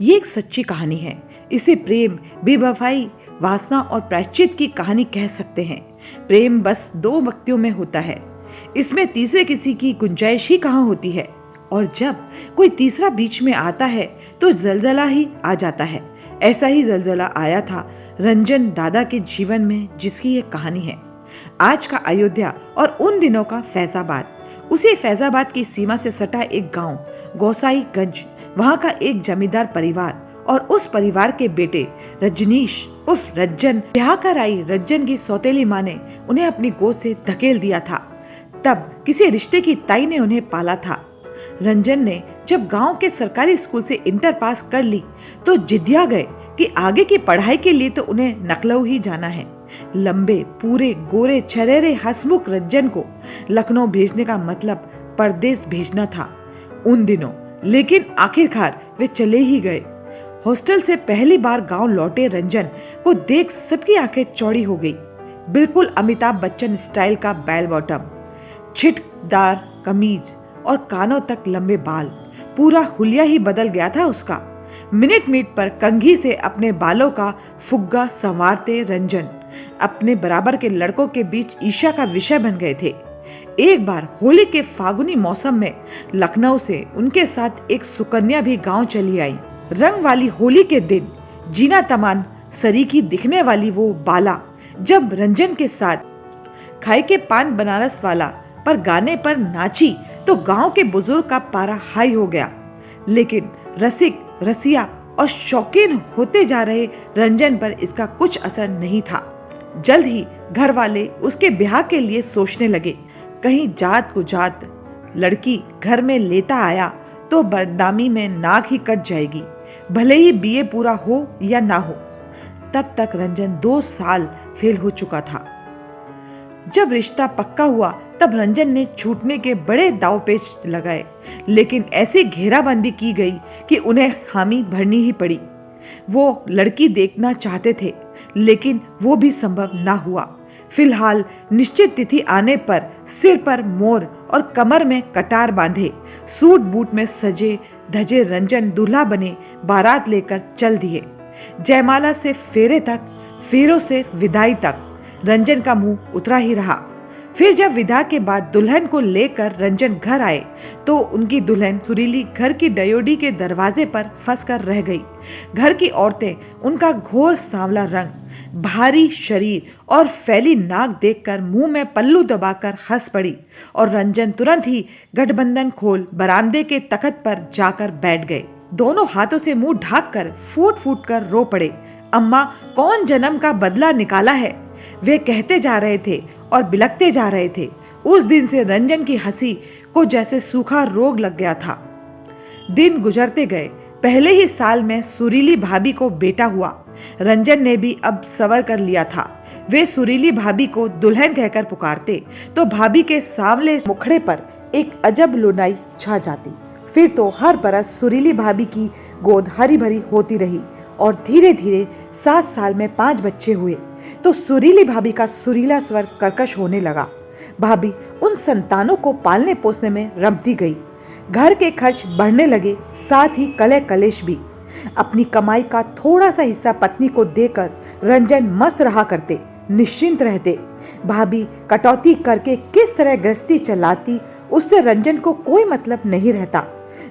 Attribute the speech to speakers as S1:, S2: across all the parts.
S1: ये एक सच्ची कहानी है। इसे प्रेम, बेवफाई, वासना और प्रायश्चित की कहानी कह सकते हैं। प्रेम बस दो व्यक्तियों में होता है, इसमें तीसरे किसी की गुंजाइश ही कहाँ होती है। और जब कोई तीसरा बीच में आता है तो जलजला ही आ जाता है। ऐसा ही जलजला आया था रंजन दादा के जीवन में, जिसकी ये कहानी है। आज का अयोध्या और उन दिनों का फैजाबाद, उसी फैजाबाद की सीमा से सटा एक गांव गोसाईगंज, वहां का एक जमींदार परिवार और उस परिवार के बेटे रजनीश उर्फ रज्जन। ब्याह कर आई रज्जन की सौतेली माँ ने उन्हें अपनी गोद से धकेल दिया था। तब किसी रिश्ते की ताई ने उन्हें पाला था। रंजन ने जब गांव के सरकारी स्कूल से इंटर पास कर ली तो जिद्दिया गए कि आगे की पढ़ाई के लिए तो उन्हें लखनऊ ही जाना है। लंबे, पूरे, गोरे, छरेरे हंसमुख रज्जन को लखनऊ भेजने का मतलब परदेश भेजना था उन दिनों। लेकिन आखिरकार वे चले ही गए। हॉस्टल से पहली बार गांव लौटे रंजन को देख सबकी आंखें चौड़ी हो गई। बिल्कुल अमिताभ बच्चन स्टाइल का बेल बॉटम, छिटदार कमीज और कानों तक लंबे बाल, पूरा हुलिया ही बदल गया था उसका। मिनट मिनट पर कंघी से अपने बालों का फुग्गा संवारते रंजन अपने बराबर के लड़कों के बीच ईर्ष्या का विषय बन गए थे। एक बार होली के फागुनी मौसम में लखनऊ से उनके साथ एक सुकन्या भी गांव चली आई। रंग वाली होली के दिन जीना तमान सरीखी दिखने वाली वो बाला जब रंजन के साथ खाए के पान बनारस वाला पर गाने पर नाची तो गांव के बुजुर्ग का पारा हाई हो गया। लेकिन रसिक, रसिया और शौकीन होते जा रहे रंजन पर इसका कुछ असर नहीं था। जल्द ही घर वाले उसके ब्याह के लिए सोचने लगे। कहीं जात को जात लड़की घर में लेता आया तो बदनामी में नाक ही कट जाएगी, भले ही बीए पूरा हो या ना हो। तब तक रंजन 2 साल फेल हो चुका था। जब रिश्ता पक्का हुआ तब रंजन ने छूटने के बड़े दांवपेच लगाए, लेकिन ऐसी घेराबंदी की गई कि उन्हें हामी भरनी ही पड़ी। वो लड़की देखना चाहते थे, लेकिन वो भी संभव ना हुआ। फिलहाल निश्चित तिथि आने पर सिर पर मोर और कमर में कटार बांधे, सूट बूट में सजे धजे रंजन दूल्हा बने बारात लेकर चल दिए। जयमाला से फेरे तक, फेरों से विदाई तक रंजन का मुंह उतरा ही रहा। फिर जब विदा के बाद दुल्हन को लेकर रंजन घर आए तो उनकी दुल्हन सुरीली घर की डयोडी के दरवाजे पर फंस कर रह गई। घर की औरतें उनका घोर सांवला रंग, भारी शरीर और फैली नाक देखकर मुंह में पल्लू दबाकर हंस पड़ी और रंजन तुरंत ही गठबंधन खोल बरामदे के तख्त पर जाकर बैठ गए। दोनों हाथों से मुंह ढाक कर फूट फूट कर रो पड़े। अम्मा, कौन जन्म का बदला निकाला है, वे कहते जा रहे थे और बिलखते जा रहे थे। उस दिन से रंजन की हंसी को जैसे सूखा रोग लग गया था। दिन गुजरते गए। पहले ही साल में सुरीली भाभी को बेटा हुआ। रंजन ने भी अब सवर कर लिया था। वे सुरीली भाभी को दुल्हन कहकर पुकारते तो भाभी के सांवले मुखड़े पर एक अजब लुनाई छा जाती। फिर तो हर बरस सुरीली भाभी की गोद हरी भरी होती रही और धीरे धीरे 7 साल में 5 बच्चे हुए तो सुरीली भाभी का सुरीला स्वर कर्कश होने लगा। भाभी उन संतानों को पालने पोसने में रमती गई। घर के खर्च बढ़ने लगे, साथ ही कलह कलेश भी। अपनी कमाई का थोड़ा सा हिस्सा पत्नी को देकर रंजन मस्त रहा करते, निश्चिंत रहते। भाभी कटौती करके किस तरह गृहस्थी चलाती उससे रंजन को कोई मतलब नहीं रहता।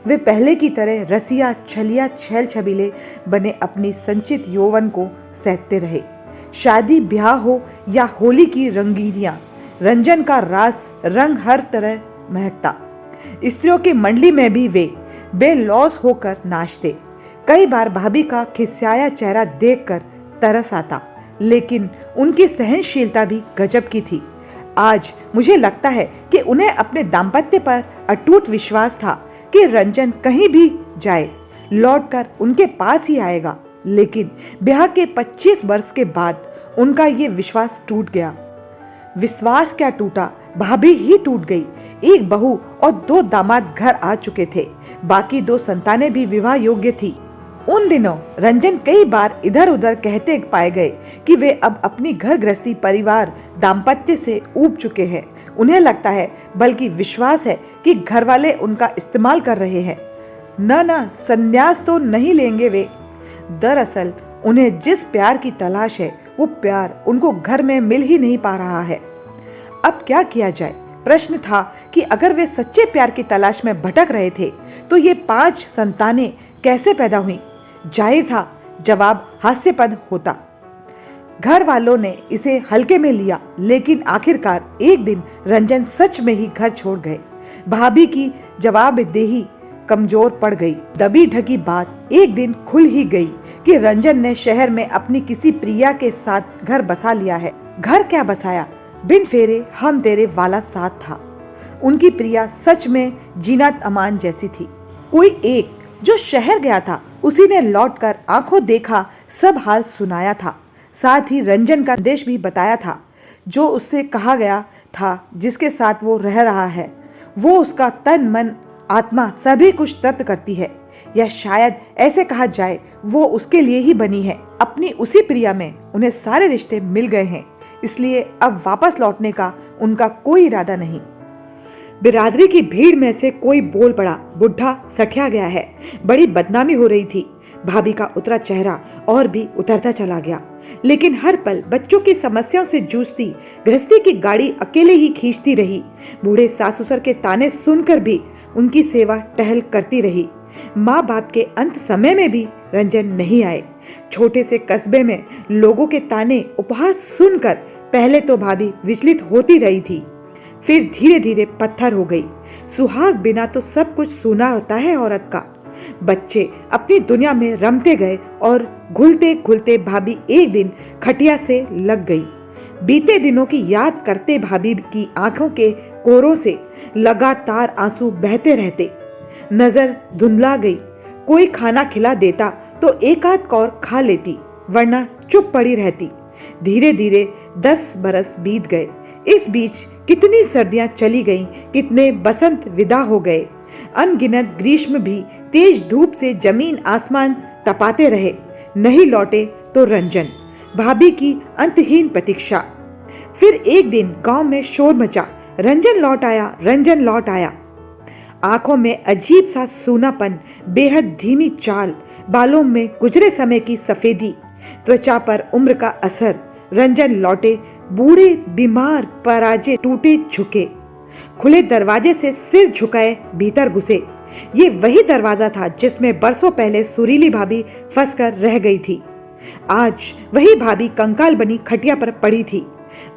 S1: वे पहले की तरह रसिया, छलिया, छैल छबीले बने अपनी संचित यौवन को सहते रहे। शादी ब्याह हो या होली की रंगीनियां, रंजन का रास रंग हर तरह महकता। स्त्रियों की मंडली में भी वे बेलौस होकर नाचते। कई बार भाभी का खिसियाया चेहरा देखकर तरस आता, लेकिन उनकी सहनशीलता भी गजब की थी। आज मुझे लगता है कि उन्हें अपने दाम्पत्य पर अटूट विश्वास था कि रंजन कहीं भी जाए लौटकर उनके पास ही आएगा। लेकिन ब्याह के 25 वर्ष के बाद उनका ये विश्वास टूट गया। विश्वास क्या टूटा, भाभी ही टूट गई। एक बहू और 2 दामाद घर आ चुके थे। बाकी 2 संतानें भी विवाह योग्य थी। उन दिनों रंजन कई बार इधर उधर कहते पाए गए कि वे अब अपनी घर गृहस्थी, परिवार, दाम्पत्य से ऊब चुके हैं। उन्हें लगता है, बल्कि विश्वास है कि घर वाले उनका इस्तेमाल कर रहे हैं। ना ना, संन्यास तो नहीं लेंगे वे। दरअसल उन्हें जिस प्यार की तलाश है वो प्यार उनको घर में मिल ही नहीं पा रहा है। अब क्या किया जाए? प्रश्न था कि अगर वे सच्चे प्यार की तलाश में भटक रहे थे तो ये 5 संतानें कैसे पैदा हुई? जाहिर था जवाब हास्यास्पद होता। घर वालों ने इसे हल्के में लिया, लेकिन आखिरकार एक दिन रंजन सच में ही घर छोड़ गए। भाभी की जवाबदेही कमजोर पड़ गई। दबी ढकी बात एक दिन खुल ही गई कि रंजन ने शहर में अपनी किसी प्रिया के साथ घर बसा लिया है। घर क्या बसाया, बिन फेरे हम तेरे वाला साथ था। उनकी प्रिया सच में जीनत अमान जैसी थी। कोई एक जो शहर गया था उसी ने लौटकर आंखों देखा सब हाल सुनाया था। साथ ही रंजन का देश भी बताया था। जो उससे कहा गया था, जिसके साथ वो रह रहा है, वो उसका तन मन आत्मा सभी कुछ तर्क करती है, या शायद ऐसे कहा जाए वो उसके लिए ही बनी है। अपनी उसी प्रिया में उन्हें सारे रिश्ते मिल गए हैं, इसलिए अब वापस लौटने का उनका कोई इरादा नहीं। बिरादरी की भीड़ में से कोई बोल पड़ा, बुढ़ा सठिया गया है। बड़ी बदनामी हो रही थी। भाभी का उतरा चेहरा और भी उतरता चला गया, लेकिन हर पल बच्चों की समस्याओं से जूझती गृहस्थी की गाड़ी अकेले ही खींचती रही। बूढ़े सास ससुर के ताने सुनकर भी उनकी सेवा टहल करती रही। माँ बाप के अंत समय में भी रंजन नहीं आए। छोटे से कस्बे में लोगों के ताने उपहास सुनकर पहले तो भाभी विचलित होती रही थी, फिर धीरे धीरे पत्थर हो गई। सुहाग बिना तो सब कुछ सूना होता है औरत का। बच्चे अपनी दुनिया में रमते गए और घुलते घुलते भाभी एक दिन खटिया से लग गई। बीते दिनों की याद करते भाभी की आंखों के कोरों से लगातार आंसू बहते रहते। नजर धुंधला गई। कोई खाना खिला देता तो एक आध कौर खा लेती, वरना चुप पड़ी रहती। धीरे धीरे 10 बरस बीत गए। इस बीच कितनी सर्दियां चली गईं, कितने बसंत विदा हो गए। अनगिनत ग्रीष्म भी तेज धूप से जमीन आसमान तपाते रहे। नहीं लौटे तो रंजन, भाभी की अंतहीन प्रतीक्षा। फिर एक दिन गांव में शोर मचा, रंजन लौट आया, रंजन लौट आया। आंखों में अजीब सा सूनापन, बेहद धीमी चाल, बालों में गुजरे समय की सफेदी, त्वचा पर उम्र का असर। रंजन लौटे, बूढ़े, बीमार, पराजे, टूटे झुके। खुले दरवाजे से सिर झुकाए भीतर घुसे। ये वही दरवाजा था जिसमें बरसों पहले सुरीली भाभी फंसकर रह गई थी। आज वही भाभी कंकाल बनी खटिया पर पड़ी थी।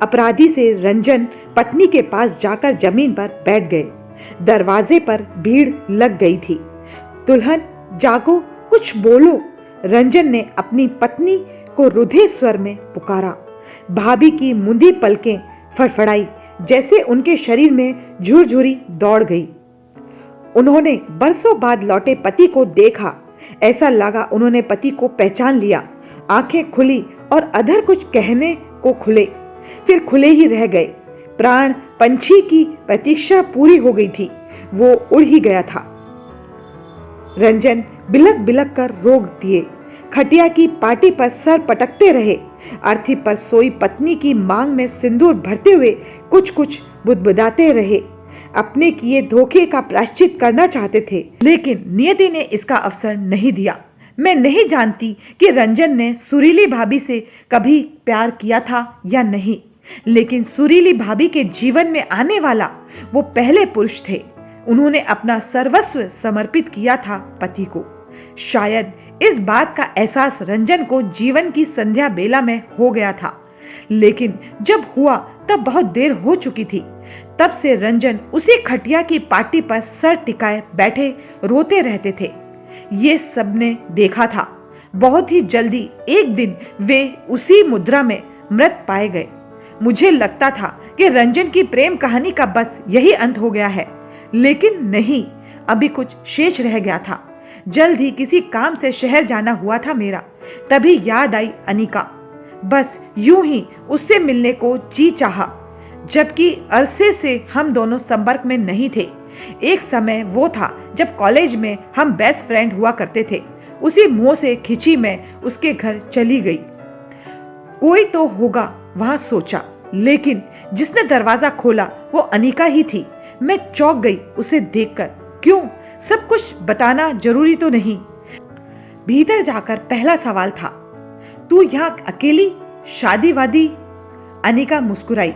S1: अपराधी से रंजन पत्नी के पास जाकर जमीन पर बैठ गए। दरवाजे पर भीड़ लग गई थी। दुल्हन जागो, कुछ बोलो। रंजन ने अपनी पत्नी को रुधे स्वर में पुकारा। भाभी की मुंदी पलकें फड़फड़ाई, जैसे उनके शरीर में झुरझुरी दौड़ गई। उन्होंने बरसों बाद लौटे पति को देखा। ऐसा लगा उन्होंने पति को पहचान लिया। आंखें खुली और अधर कुछ कहने को खुले, फिर खुले ही रह गए। प्राण पंछी की प्रतीक्षा पूरी हो गई थी, वो उड़ ही गया था। रंजन बिलक बिलक कर रोक दिए। खटिया की पाटी पर सर पटकते रहे। अर्थी पर सोई पत्नी की मांग में सिंदूर भरते हुए कुछ कुछ बुदबुदाते रहे। अपने किए धोखे का प्रायश्चित करना चाहते थे, लेकिन नियति ने इसका अवसर नहीं दिया। मैं नहीं जानती कि रंजन ने सुरीली भाभी से कभी प्यार किया था या नहीं, लेकिन सुरीली भाभी के जीवन में आने वाला वो पहले पुरुष थे। उन्होंने अपना सर्वस्व समर्पित किया था पति को। शायद इस बात का एहसास रंजन को जीवन की संध्या बेला में हो गया था, लेकिन जब हुआ तब बहुत देर हो चुकी थी। तब से रंजन उसी खटिया की पाटी पर सर टिकाए बैठे रोते रहते थे। ये सबने देखा था। बहुत ही जल्दी एक दिन वे उसी मुद्रा में मृत पाए गए। मुझे लगता था कि रंजन की प्रेम कहानी का बस यही अंत हो गया है, लेकिन नहीं, अभी कुछ शेष रह गया था। जल्द ही किसी काम से शहर जाना हुआ था मेरा। तभी याद आई अनिका। बस यूं ही उससे मिलने को जी चाहा, जबकि अरसे से हम दोनों संपर्क में नहीं थे। एक समय वो था जब कॉलेज में हम बेस्ट फ्रेंड हुआ करते थे। उसी मोह से खिंची मैं उसके घर चली गई। कोई तो होगा वहां सोचा, लेकिन जिसने दरवाजा खोला वो अनिका ही थी। मैं चौंक गई उसे देखकर। क्यों? सब कुछ बताना जरूरी तो नहीं। भीतर जाकर पहला सवाल था, तू यहाँ अकेली? शादी वादी? अनिका मुस्कुराई।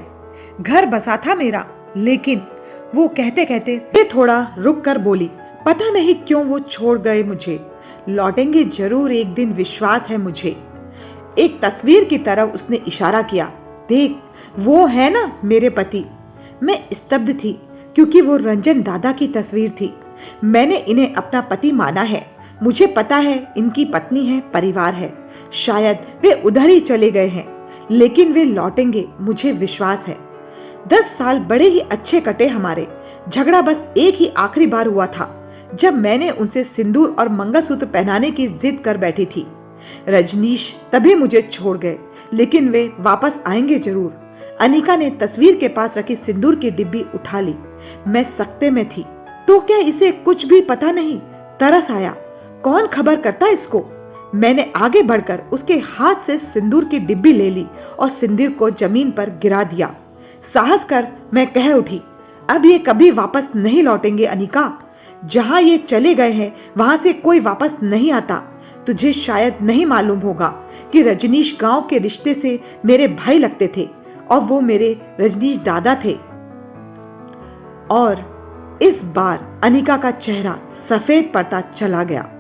S1: घर बसा था मेरा, लेकिन वो कहते कहते फिर थोड़ा रुक कर बोली, पता नहीं क्यों वो छोड़ गए मुझे। लौटेंगे जरूर एक दिन, विश्वास है मुझे। एक तस्वीर की तरफ उसने इशारा किया। देख, वो है ना मेरे पति। मैं स्तब्ध थी, क्योंकि वो रंजन दादा की तस्वीर थी। मैंने इन्हें अपना पति माना है। मुझे पता है इनकी पत्नी है, परिवार है। शायद वे उधर ही चले गए हैं, लेकिन वे लौटेंगे, मुझे विश्वास है। 10 साल बड़े ही अच्छे कटे हमारे। झगड़ा बस एक ही आखिरी बार हुआ था, जब मैंने उनसे सिंदूर और मंगलसूत्र पहनाने की जिद कर बैठी थी। रजनीश तभी मुझे छोड़ गए, लेकिन वे वापस आएंगे जरूर। अनिका ने तस्वीर के पास रखी सिंदूर की डिब्बी उठा ली। मैं सकते में थी। तो क्या इसे कुछ भी पता नहीं? तरस आया, कौन खबर करता इसको? मैंने आगे बढ़कर उसके हाथ से सिंदूर की डिब्बी ले ली और सिंदूर को जमीन पर गिरा दिया। साहस कर मैं कह उठी, अब ये कभी वापस नहीं लौटेंगे अनिका। जहां ये चले गए हैं वहां से कोई वापस नहीं आता। तुझे शायद नहीं मालूम होगा कि रजनीश गांव के रिश्ते से मेरे भाई लगते थे, और वो मेरे रजनीश दादा थे। और इस बार अनिका का चेहरा सफेद पड़ता चला गया।